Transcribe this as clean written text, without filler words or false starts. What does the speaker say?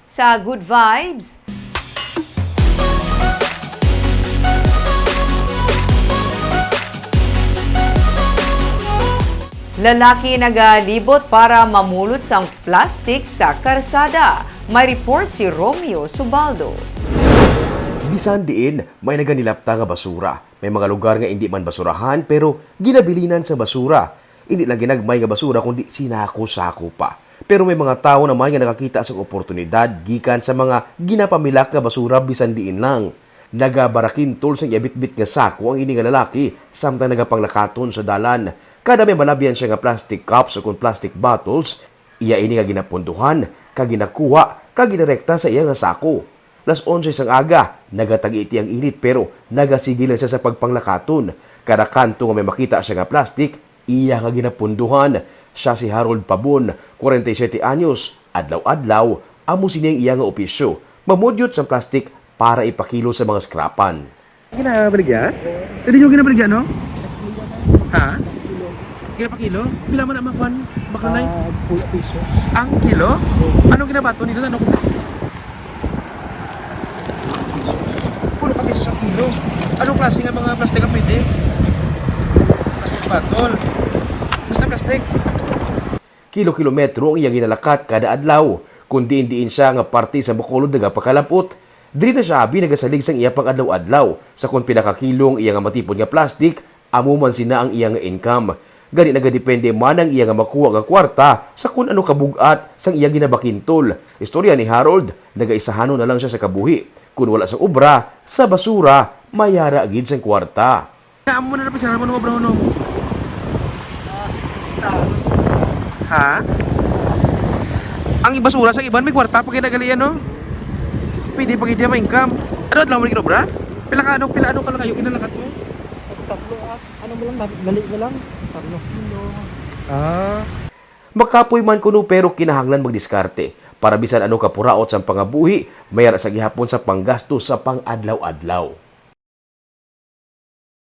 sa Good Vibes. Lalaki nagalibot para mamulot sang plastic sa karsada. May report si Romeo Subaldo. Bisan diin, may naganilapta nga basura. May mga lugar nga hindi man basurahan pero ginabilinan sa basura. Hindi lang ginagmay nga basura kundi sinako-sako pa. Pero may mga tao naman nga nakakita sa oportunidad gikan sa mga ginapamilak nga basura bisan diin lang. Nagabarakin tol sa iabitbit nga sako ang ini nga lalaki samtang nagapanglakaton sa dalan. Kada may malabyan siya nga plastic cups o kung plastic bottles, iya ini nga ginapunduhan, kaginakuha, kaginirekta sa iya nga sako. Las 11 sang aga, nagatag-iti ang init pero nagasigilan siya sa pagpanglakaton. Kada kanto nga may makita siya nga plastic, iya nga ginapunduhan. Siya si Harold Pabon, 47 anyos, adlaw-adlaw, amo siniyang iya nga opisyo. Mamudyot sa plastic para ipakilo sa mga skrapan. Ginabaligyan? Hindi nyo ginabaligyan, no? Ha? Ginapakilo? Pila man naman kwan? Bakanay? 4 pesos. Ang kilo? Anong ginabato nila? Ano? Puro ka pesos ang kilo. Anong klase nga mga plastic ang pwede? Plastic bottle. Basta plastic. Kilo-kilometro ang iyang ginalakat kada adlaw. Kundi indiin siya nga parte sa Bacolod nagapakalampot. Diri na siya abi nagasalig sang iya pang adlaw-adlaw. Sa kung pila ka kilong iya nga matipon nga plastic, amo man sina ang iya nga income. Gani nagadepende man ang iya nga makuha nga kwarta sa kung ano kabugat sang iya ginabakintol. Istorya ni Harold, nagaisahanon na lang siya sa kabuhi. Kung wala sa obra, sa basura, mayara agid sang kwarta. Amo na napisara mo ng obra no? Ha? Ang ibasura sa iban may kwarta pag ginagalian, no? Pwede pag hindi ma-income. Ano adlaw mo ni kinobra? Pila ka ano ka lang kayo inalakat mo? Tatlo at ano mo lang, gali mo lang. 3 kilo. Ah. Makapoy man kuno pero kinahanglan magdiskarte. Para bisan ano kapuraot sa pangabuhi, mayara sa gihapon sa panggasto sa pang-adlaw-adlaw.